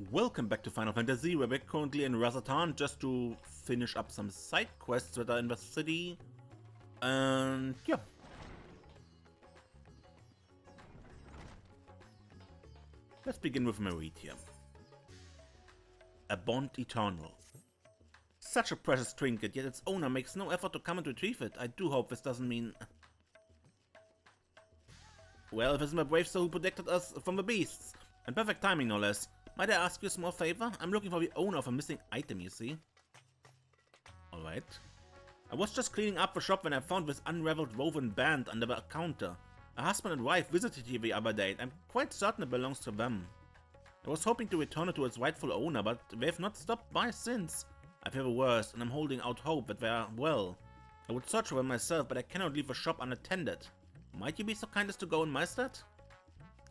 Welcome back to Final Fantasy. We're back currently in Radz At Han just to finish up some side quests that are in the city. And yeah. Let's begin with Retrival. A bond eternal. Such a precious trinket, yet its owner makes no effort to come and retrieve it. I do hope this doesn't mean... Well, this is my brave soul who protected us from the beasts. And perfect timing, no less. Might I ask you a small favor? I'm looking for the owner of a missing item, you see. Alright. I was just cleaning up the shop when I found this unraveled woven band under the counter. A husband and wife visited here the other day, and I'm quite certain it belongs to them. I was hoping to return it to its rightful owner, but they've not stopped by since. I've heard the worst, and I'm holding out hope that they are well. I would search for them myself, but I cannot leave the shop unattended. Might you be so kind as to go and meister it?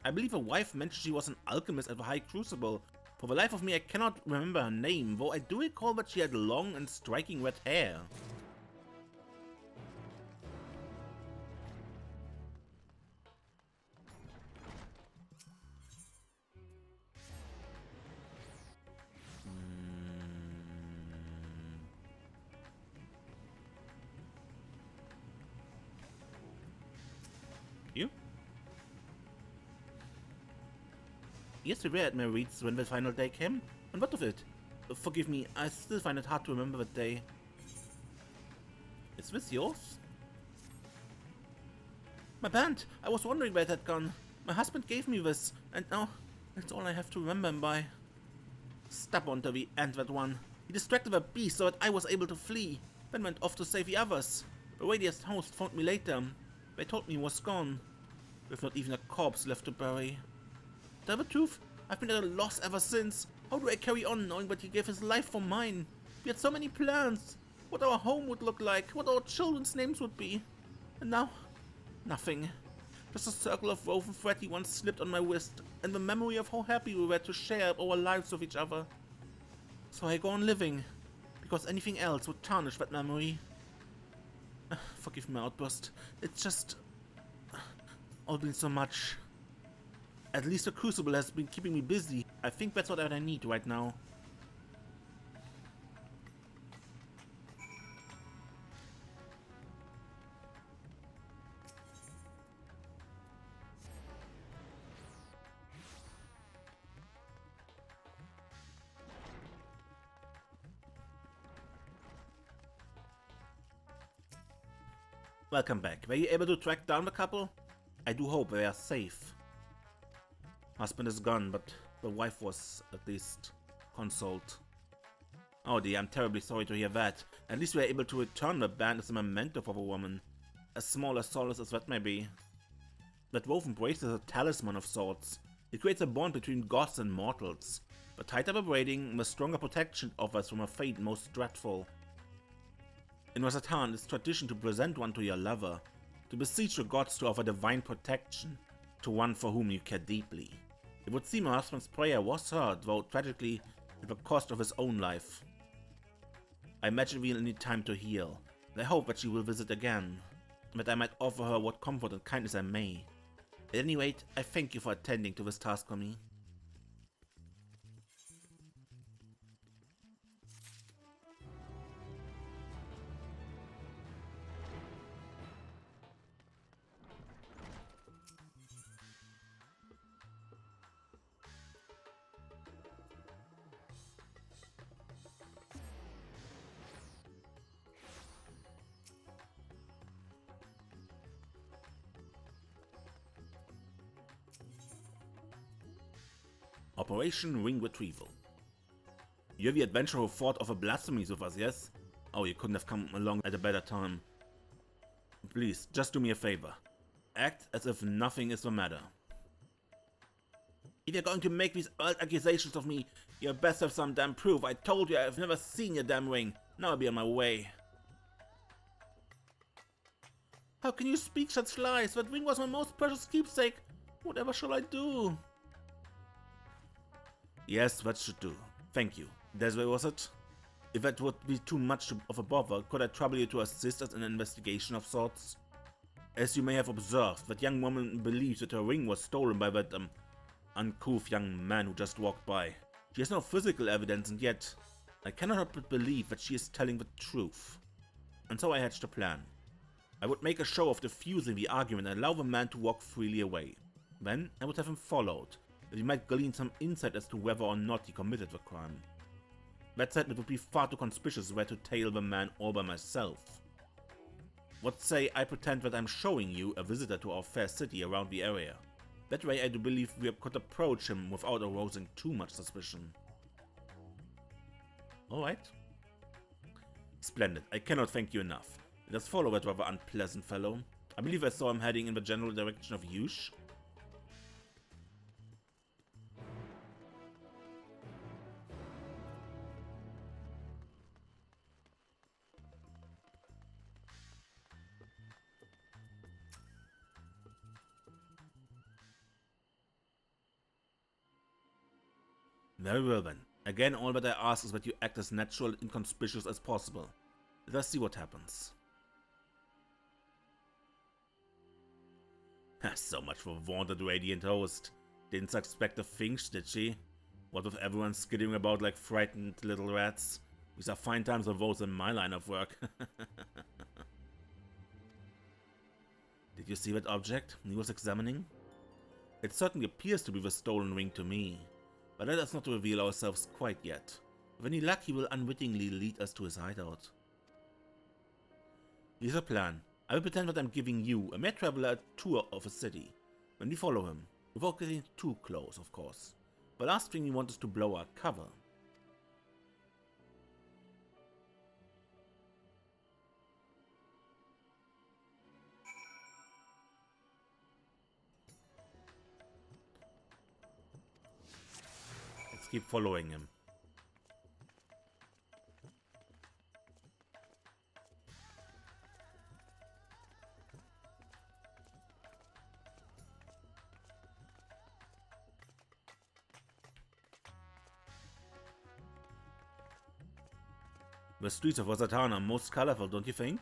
I believe a wife mentioned she was an alchemist at the High Crucible. For the life of me, I cannot remember her name, though I do recall that she had long and striking red hair. You? Yes, we were at Radz when the final day came. And what of it? Forgive me, I still find it hard to remember that day. Is this yours? My band! I was wondering where it had gone. My husband gave me this, and now it's all I have to remember him by. Stubborn to the end, that one. He distracted the beast so that I was able to flee, then went off to save the others. The Radiant's host found me later. They told me he was gone, with not even a corpse left to bury. To tell the truth, I've been at a loss ever since. How do I carry on knowing that he gave his life for mine? We had so many plans. What our home would look like, what our children's names would be. And now, nothing. Just a circle of woven thread he once slipped on my wrist, and the memory of how happy we were to share our lives with each other. So I go on living, because anything else would tarnish that memory. Forgive my outburst. It's just... all been so much. At least the Crucible has been keeping me busy. I think that's what I need right now. Welcome back. Were you able to track down the couple? I do hope they are safe. Husband is gone, but the wife was at least consoled. Oh dear, I'm terribly sorry to hear that. At least we are able to return the band as a memento for the woman. As small as solace as that may be. That woven bracelet is a talisman of sorts. It creates a bond between gods and mortals. The tighter the braiding, the stronger protection it offers from a fate most dreadful. In Radz At Han, it's tradition to present one to your lover, to beseech the gods to offer divine protection to one for whom you care deeply. It would seem her husband's prayer was heard, though tragically at the cost of his own life. I imagine we'll need time to heal, and I hope that she will visit again, and that I might offer her what comfort and kindness I may. At any rate, I thank you for attending to this task for me. Operation Ring Retrival. You're the adventurer who fought off a blasphemies with us, yes? Oh, you couldn't have come along at a better time. Please, just do me a favor. Act as if nothing is the matter. If you're going to make these old accusations of me, you best have some damn proof. I told you I've never seen your damn ring. Now I'll be on my way. How can you speak such lies? That ring was my most precious keepsake. Whatever shall I do? Yes, that should do. Thank you. Desiree, was it? If that would be too much of a bother, could I trouble you to assist us in an investigation of sorts? As you may have observed, that young woman believes that her ring was stolen by that uncouth young man who just walked by. She has no physical evidence, and yet I cannot help but believe that she is telling the truth. And so I hatched a plan. I would make a show of diffusing the argument and allow the man to walk freely away. Then I would have him followed, that we might glean some insight as to whether or not he committed the crime. That said, it would be far too conspicuous were to tail the man all by myself. What say I pretend that I'm showing you a visitor to our fair city around the area. That way I do believe we could approach him without arousing too much suspicion. Alright. Splendid, I cannot thank you enough. Let us follow that rather unpleasant fellow. I believe I saw him heading in the general direction of Yush. Very well then. Again, all that I ask is that you act as natural and inconspicuous as possible. Let us see what happens. So much for vaunted radiant host. Didn't suspect a finch, did she? What with everyone skidding about like frightened little rats? These are fine times for those in my line of work. Did you see that object he was examining? It certainly appears to be the stolen ring to me. But let us not reveal ourselves quite yet. With any luck, he will unwittingly lead us to his hideout. Here's a plan. I will pretend that I'm giving you, a mere traveler, a tour of a city. When we follow him, without getting too close, of course. The last thing we want is to blow our cover. Let's keep following him. The streets of Radz At Han are most colorful, don't you think?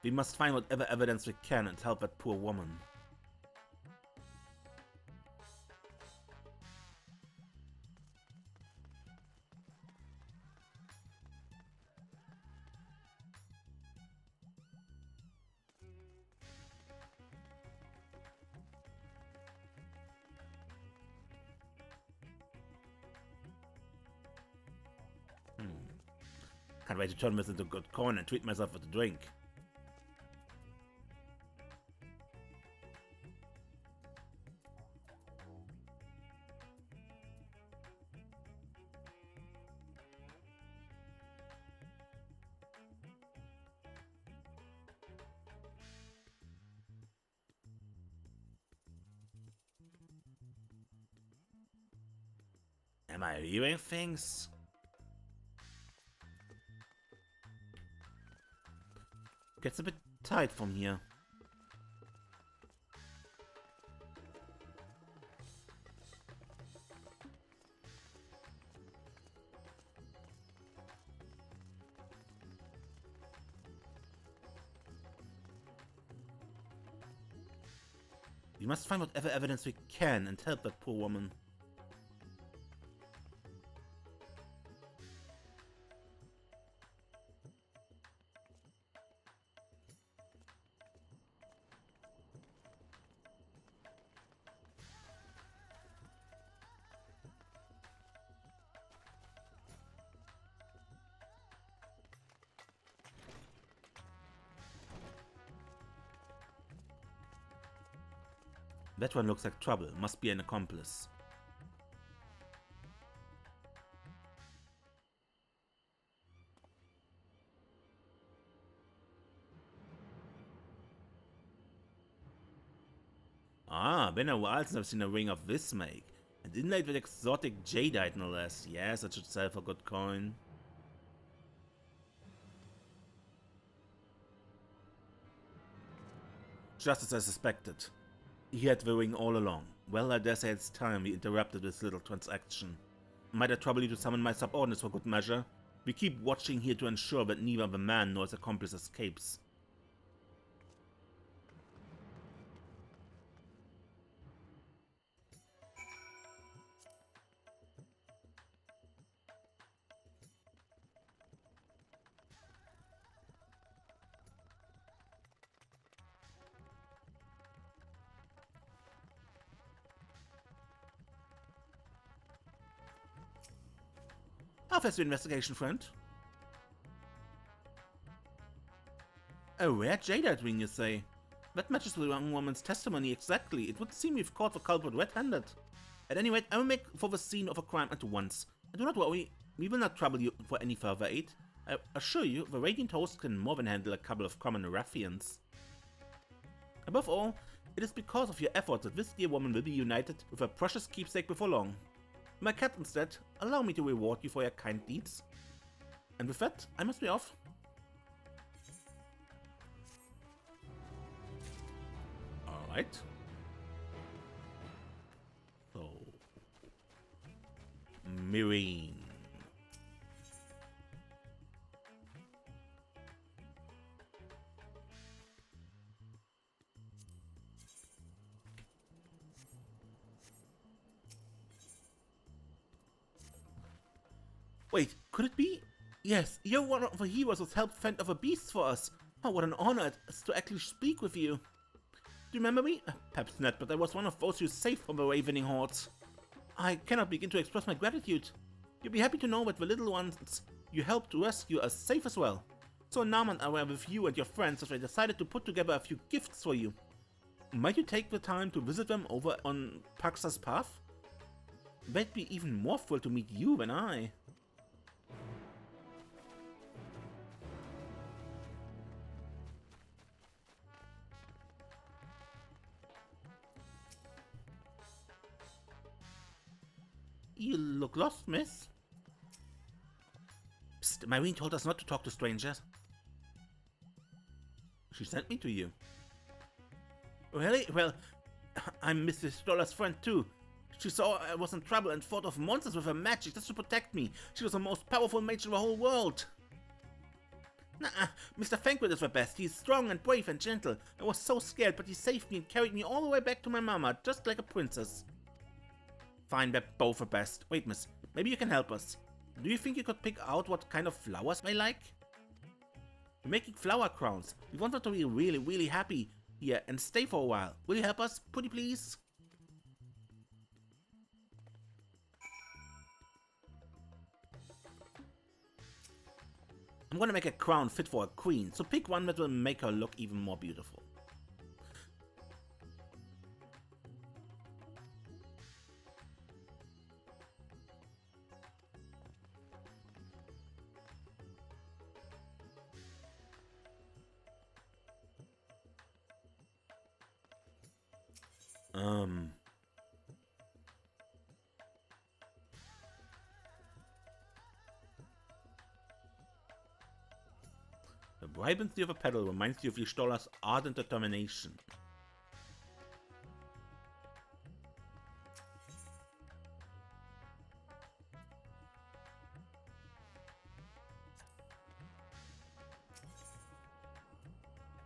We must find whatever evidence we can and help that poor woman. Can't wait to turn this into good coin and treat myself with a drink. Am I hearing things? Gets a bit tight from here. We must find whatever evidence we can and help that poor woman. That one looks like trouble. Must be an accomplice. Ah, been a while since I've seen a ring of this make. And inlaid with exotic jadeite no less. Yes, that should sell for good coin. Just as I suspected. He had the ring all along. Well, I dare say it's time we interrupted this little transaction. Might I trouble you to summon my subordinates for good measure? We keep watching here to ensure that neither the man nor his accomplice escapes. How fast your investigation, friend? A rare jadeite ring, you say? That matches the young woman's testimony exactly. It would seem we've caught the culprit red-handed. At any rate, I will make for the scene of a crime at once. And do not worry, we will not trouble you for any further aid. I assure you, the Radiant Host can more than handle a couple of common ruffians. Above all, it is because of your efforts that this dear woman will be united with her precious keepsake before long. My cat, instead, allow me to reward you for your kind deeds. And with that, I must be off. Alright. So... Marine. Wait, could it be? Yes, you're one of the heroes who's helped fend off a beast for us. Oh, what an honor it is to actually speak with you. Do you remember me? Perhaps not, but I was one of those you saved from the ravening hordes. I cannot begin to express my gratitude. You'll be happy to know that the little ones you helped to rescue are safe as well. So Narman are with you and your friends as I decided to put together a few gifts for you. Might you take the time to visit them over on Paxa's path? They'd be even more thrilled to meet you than I. You look lost, miss. Psst, Myrene told us not to talk to strangers. She sent me to you. Really? Well, I'm Mrs. Stoller's friend too. She saw I was in trouble and fought off monsters with her magic just to protect me. She was the most powerful mage in the whole world. Nah, Mr. Thancred is the best. He's strong and brave and gentle. I was so scared, but he saved me and carried me all the way back to my mama, just like a princess. Fine, they're both the best. Wait, miss, maybe you can help us. Do you think you could pick out what kind of flowers they like? We're making flower crowns. We want them to be really, really happy here and stay for a while. Will you help us, pretty please? I'm gonna make a crown fit for a queen, so pick one that will make her look even more beautiful. The vibrancy of a petal reminds you of your Stoller's ardent determination.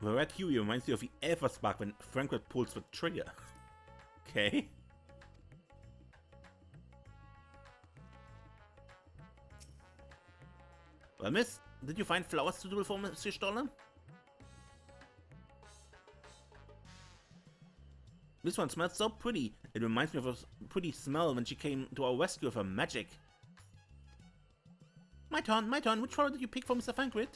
The red hue reminds you of the Alpha Spark when Thancred pulls the trigger. Okay. Well, miss, did you find flowers suitable for Monsieur Stoller? This one smells so pretty. It reminds me of a pretty smell when she came to our rescue with her magic. My turn, my turn. Which flower did you pick for Mr. Thancred?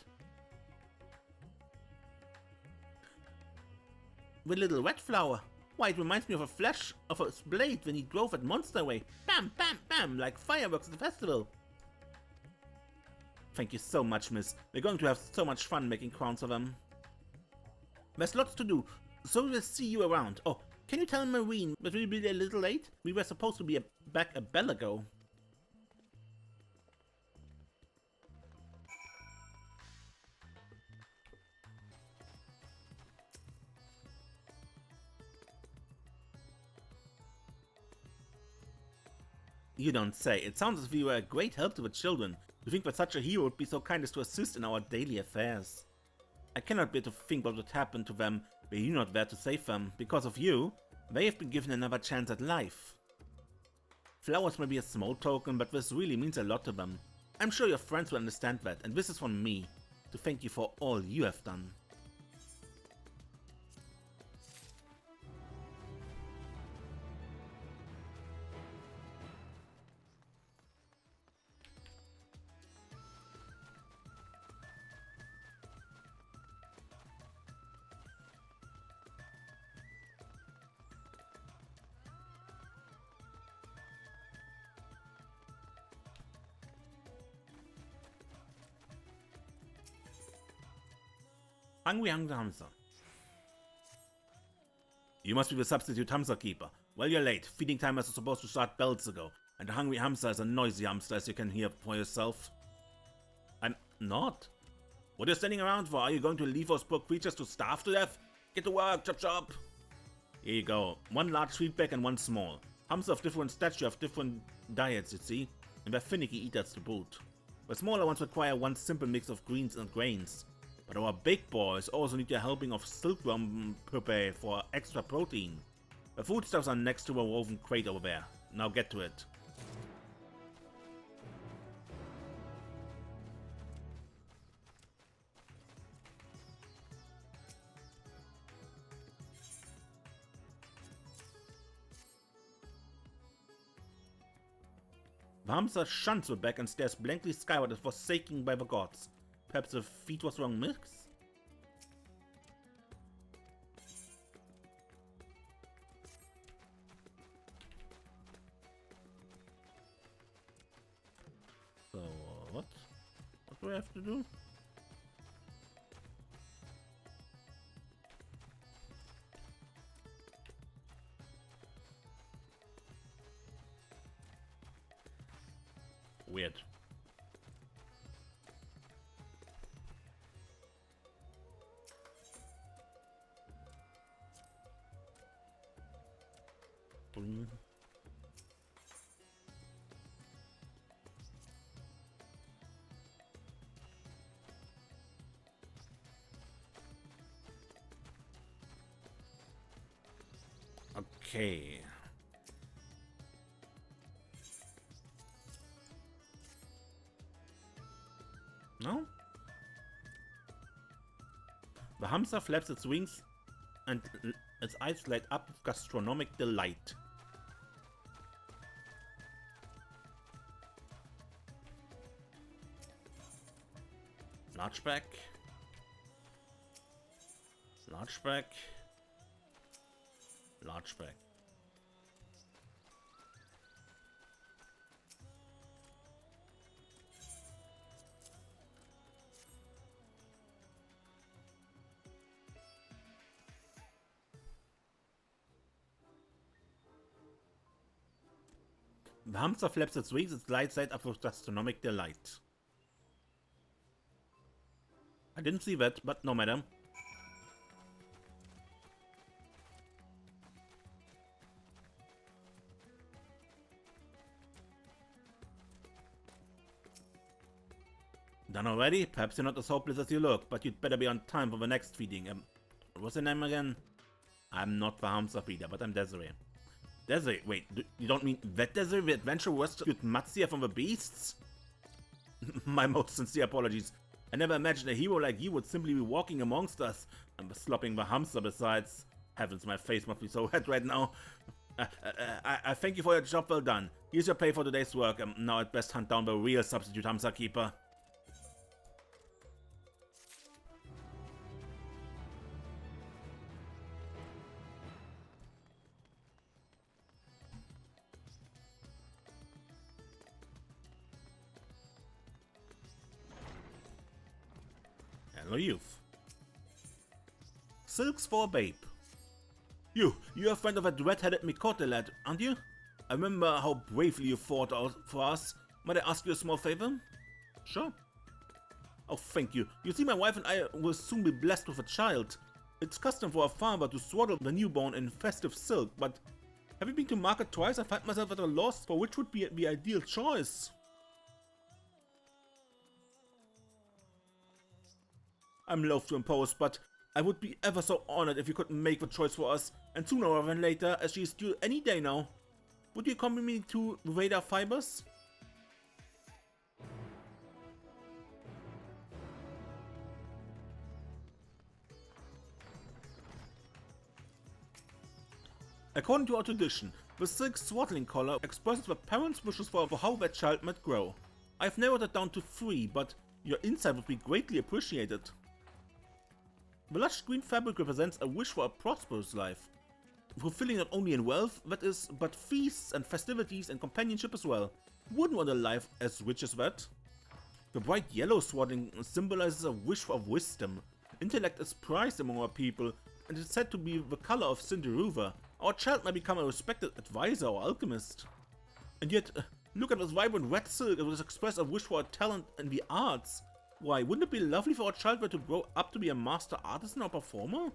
The little red flower. Why, it reminds me of a flash of a blade when he drove that monster away. Bam, bam, bam, like fireworks at the festival. Thank you so much, miss. We're going to have so much fun making crowns of them. There's lots to do, so we'll see you around. Oh, can you tell Myrene that we'll be a little late? We were supposed to be back a bell ago. You don't say. It sounds as if you were a great help to the children. To think that such a hero would be so kind as to assist in our daily affairs. I cannot bear to think what would happen to them were you not there to save them. Because of you, they have been given another chance at life. Flowers may be a small token, but this really means a lot to them. I'm sure your friends will understand that, and this is from me, to thank you for all you have done. Hungry Hamsa. You must be the substitute Hamsa keeper. Well, you're late. Feeding time was supposed to start belts ago, and the hungry Hamsa is a noisy hamster, as you can hear for yourself. I'm not. What are you standing around for? Are you going to leave those poor creatures to starve to death? Get to work, chop chop! Here you go. One large feedback and one small. Hamsa of different stature have different diets, you see, and they're finicky eaters to boot. The smaller ones require one simple mix of greens and grains. But our big boys also need a helping of silkworm pupae for extra protein. The foodstuffs are next to a woven crate over there. Now get to it. The Hamsa shuns the back and stares blankly skyward as forsaken by the gods. Perhaps the feed was wrong mix? So, what? What do I have to do? Weird. Okay. No? The Hamsa flaps its wings and its eyes light up with gastronomic delight. Large back. Large back. Large back. The Hamsa flaps its wings, its light side up with gastronomic delight. I didn't see that, but no matter. Done already? Perhaps you're not as hopeless as you look, but you'd better be on time for the next feeding. What's your name again? I'm not the Hamsa feeder, but I'm Desiree. Desiree? Wait, you don't mean that Desiree, the adventure rescued Matsia from the beasts? My most sincere apologies. I never imagined a hero like you would simply be walking amongst us. I'm slopping the Hamsa besides. Heavens, my face must be so red right now. I thank you for your job well done. Here's your pay for today's work. Now I'd best hunt down the real substitute Hamsa keeper. Hello, youth. Silks for a babe. You're a friend of that red-headed Mikote lad, aren't you? I remember how bravely you fought for us. Might I ask you a small favor? Sure. Oh, thank you. You see, my wife and I will soon be blessed with a child. It's custom for a father to swaddle the newborn in festive silk, but Having been to market twice, I find myself at a loss for which would be the ideal choice. I'm loath to impose, but I would be ever so honored if you could make the choice for us, and sooner rather than later, as she is due any day now. Would you accompany me to Radar Fibers? According to our tradition, the silk swaddling collar expresses the parents' wishes for how their child might grow. I've narrowed it down to 3, but your insight would be greatly appreciated. The lush green fabric represents a wish for a prosperous life, fulfilling not only in wealth, that is, but feasts and festivities and companionship as well. Wouldn't want a life as rich as that. The bright yellow swaddling symbolizes a wish for wisdom. Intellect is prized among our people, and is said to be the color of Cinderuva. Our child might become a respected advisor or alchemist. And yet, look at this vibrant red silk, it would express a wish for a talent in the arts. Why, wouldn't it be lovely for our child to grow up to be a master artisan or performer?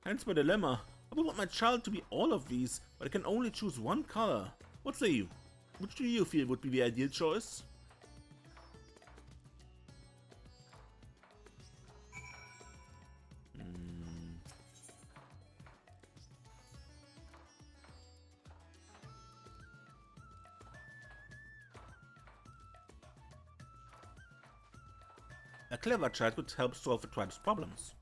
Hence my dilemma. I would want my child to be all of these, but I can only choose one color. What say you? Which do you feel would be the ideal choice? A clever child could help solve the tribe's problems.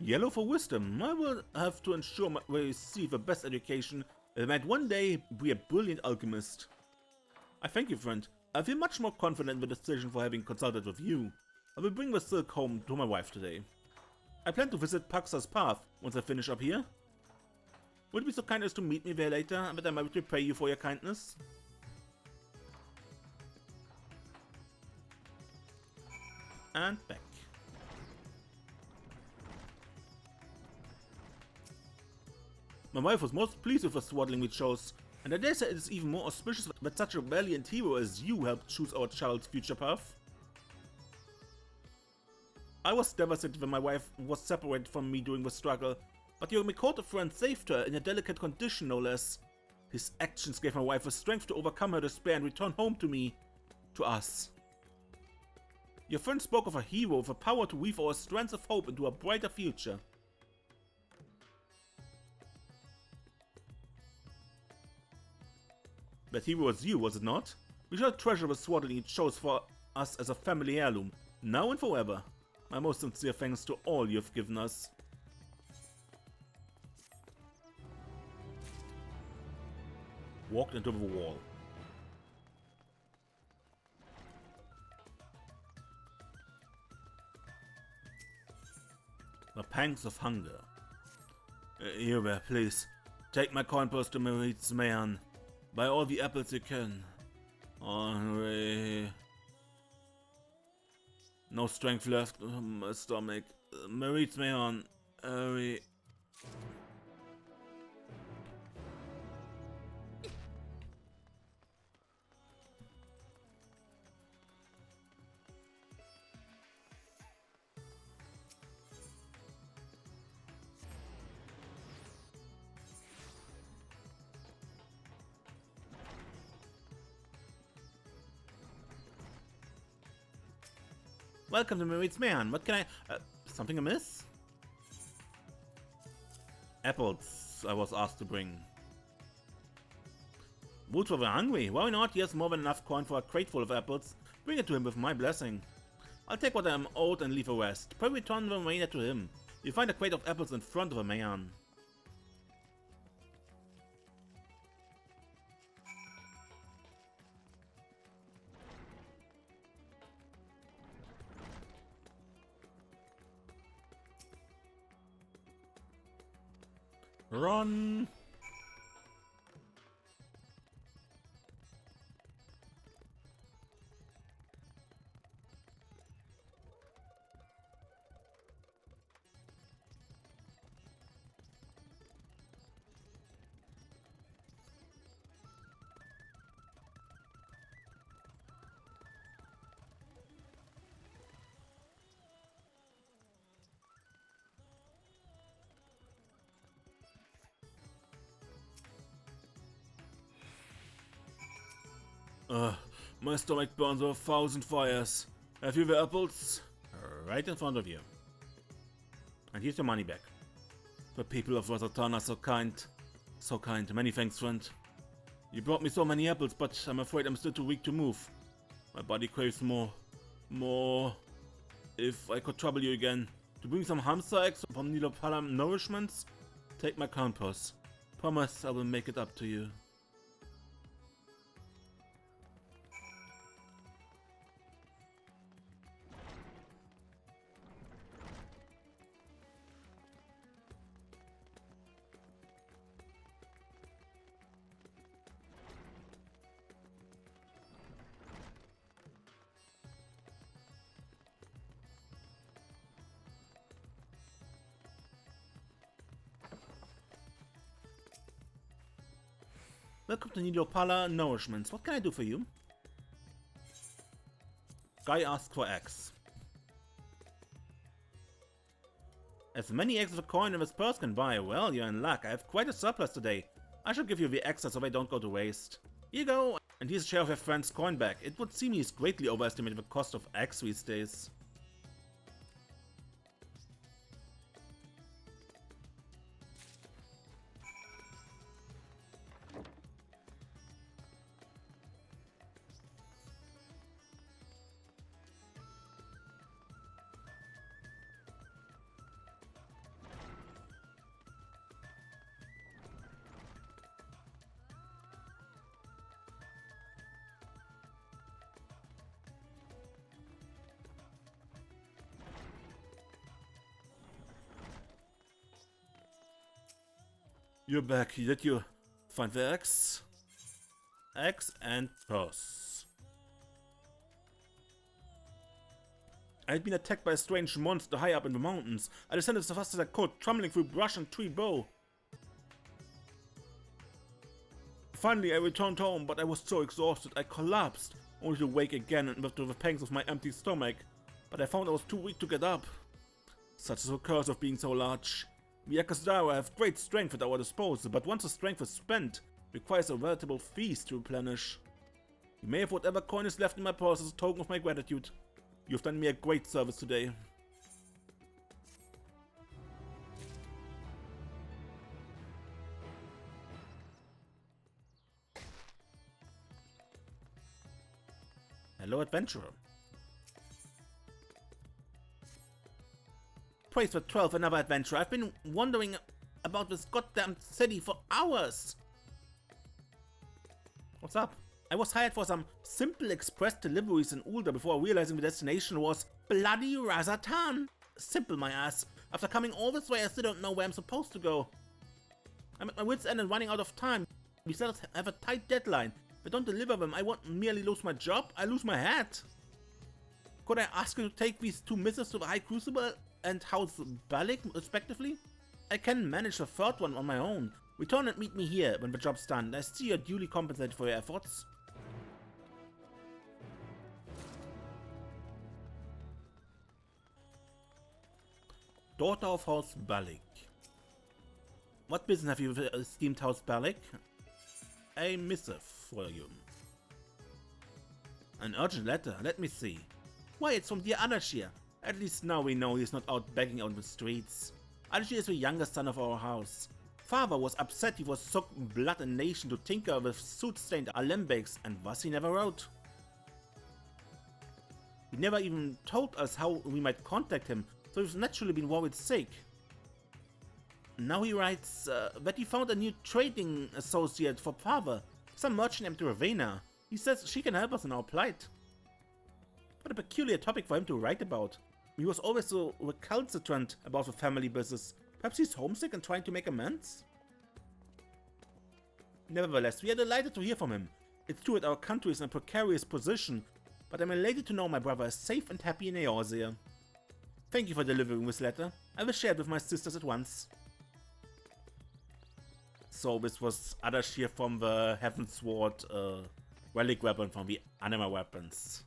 Yellow for wisdom. I will have to ensure we receive the best education that might one day be a brilliant alchemist. I thank you, friend. I feel much more confident in the decision for having consulted with you. I will bring the silk home to my wife today. I plan to visit Paxa's Path once I finish up here. Would you be so kind as to meet me there later, but I might repay you for your kindness? And back. My wife was most pleased with the swaddling we chose, and I dare say it is even more auspicious that such a valiant hero as you helped choose our child's future path. I was devastated when my wife was separated from me during the struggle, but your Mikoto friend saved her in a delicate condition, no less. His actions gave my wife the strength to overcome her despair and return home to me. To us. Your friend spoke of a hero with the power to weave our strands of hope into a brighter future. That hero was you, was it not? We shall treasure the swaddling it chose for us as a family heirloom, now and forever. My most sincere thanks to all you have given us. Walked into the wall. The pangs of hunger. Here, please. Take my coin purse to Radz At Han. Buy all the apples you can. Hungry. No strength left in my stomach. Radz At Han. Hurry. Welcome to Radz At Han. What can I... something amiss? Apples I was asked to bring. Woods were hungry. Why not? He has more than enough coin for a crate full of apples. Bring it to him with my blessing. I'll take what I am owed and leave the rest. Pray return the remainder to him. You find a crate of apples in front of a man. Run! My stomach burns over 1,000 fires. Have you the apples? Right in front of you. And here's your money back. The people of Radz At Han are so kind. So kind. Many thanks, friend. You brought me so many apples, but I'm afraid I'm still too weak to move. My body craves more. More. If I could trouble you again, to bring some Hamsa eggs from Nilopala nourishments, take my compass. Promise I will make it up to you. Welcome to Nilopala Nourishments. What can I do for you? Guy asks for eggs. As many eggs as a coin in his purse can buy. Well, you're in luck. I have quite a surplus today. I shall give you the extra so they don't go to waste. Here you go, and here's a share of your friend's coin back. It would seem he's greatly overestimated the cost of eggs these days. You're back. Did you find the eggs? Eggs and purse. I had been attacked by a strange monster high up in the mountains. I descended as fast as I could, trembling through brush and tree bough. Finally, I returned home, but I was so exhausted I collapsed, only to wake again and with the pangs of my empty stomach. But I found I was too weak to get up. Such is the curse of being so large. We XIV have great strength at our disposal, but once the strength is spent, it requires a veritable feast to replenish. You may have whatever coin is left in my purse as a token of my gratitude. You've done me a great service today. Hello, adventurer. Praise for 12, another adventure. I've been wondering about this goddamn city for hours. What's up? I was hired for some simple express deliveries in Ulda before realizing the destination was bloody Radz At Han. Simple, my ass. After coming all this way, I still don't know where I'm supposed to go. I'm at my wit's end and running out of time. We still have a tight deadline. If I don't deliver them, I won't merely lose my job, I lose my head. Could I ask you to take these two missives to the High Crucible and House Balik, respectively? I can manage the third one on my own. Return and meet me here when the job's done. I see you're duly compensated for your efforts. Daughter of House Balik. What business have you with the esteemed House Balik? A missive for you. An urgent letter, let me see. Why, it's from dear Adashir. At least now we know he's not out begging on the streets. Adashir is the youngest son of our house. Father was upset he was soaked blood and nation to tinker with soot-stained alembics, and thus he never wrote. He never even told us how we might contact him, so we've naturally been worried sick. Now he writes that he found a new trading associate for father, some merchant named Ravenna. He says she can help us in our plight. What a peculiar topic for him to write about. He was always so recalcitrant about the family business. Perhaps he's homesick and trying to make amends? Nevertheless, we are delighted to hear from him. It's true that our country is in a precarious position, but I'm elated to know my brother is safe and happy in Eorzea. Thank you for delivering this letter. I will share it with my sisters at once. So this was Adashir from the Heavensward relic weapon from the anima weapons.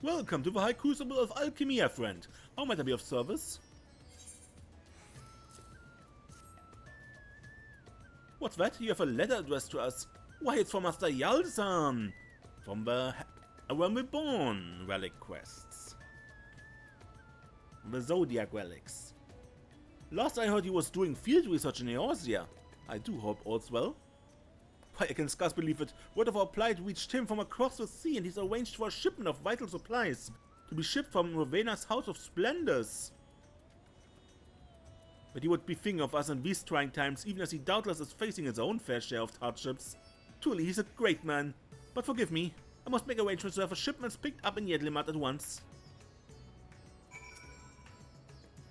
Welcome to the High Crucible of Alchemy, friend. How might I be of service? What's that? You have a letter addressed to us. Why, it's from Master Yalzan, from the Realm Reborn relic quests. The Zodiac relics. Last I heard he was doing field research in Eorzea. I do hope all's well. Why, I can scarce believe it. Word of our plight reached him from across the sea, and he's arranged for a shipment of vital supplies to be shipped from Ravena's House of Splendors. But he would be thinking of us in these trying times, even as he doubtless is facing his own fair share of hardships. Truly, he's a great man. But forgive me, I must make arrangements to have a shipment picked up in Yedlimat at once.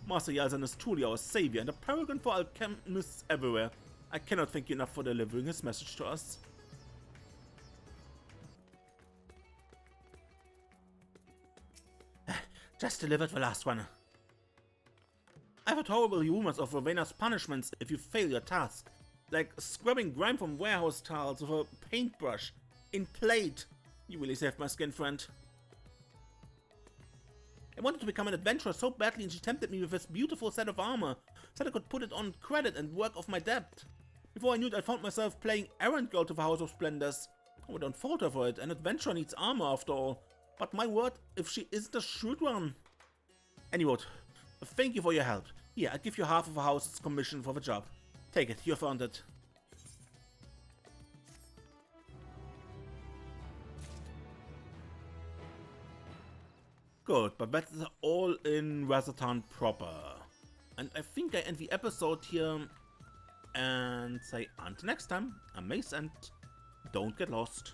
Master Yalzan is truly our savior and a paragon for alchemists everywhere. I cannot thank you enough for delivering his message to us. Just delivered the last one. I've heard horrible rumors of Ravena's punishments if you fail your task. Like scrubbing grime from warehouse tiles with a paintbrush. In plate. You really saved my skin, friend. I wanted to become an adventurer so badly, and she tempted me with this beautiful set of armor. Said I could put it on credit and work off my debt. Before I knew it, I found myself playing errand girl to the House of Splendors. Oh, I don't fault her for it. An adventurer needs armor after all. But my word, if she isn't a shrewd one. Anyway, thank you for your help. Here, I'll give you half of a house's commission for the job. Take it, you've earned it. Good, but that's all in Radz At Han proper. And I think I end the episode here and say until next time, I'm Mace and don't get lost.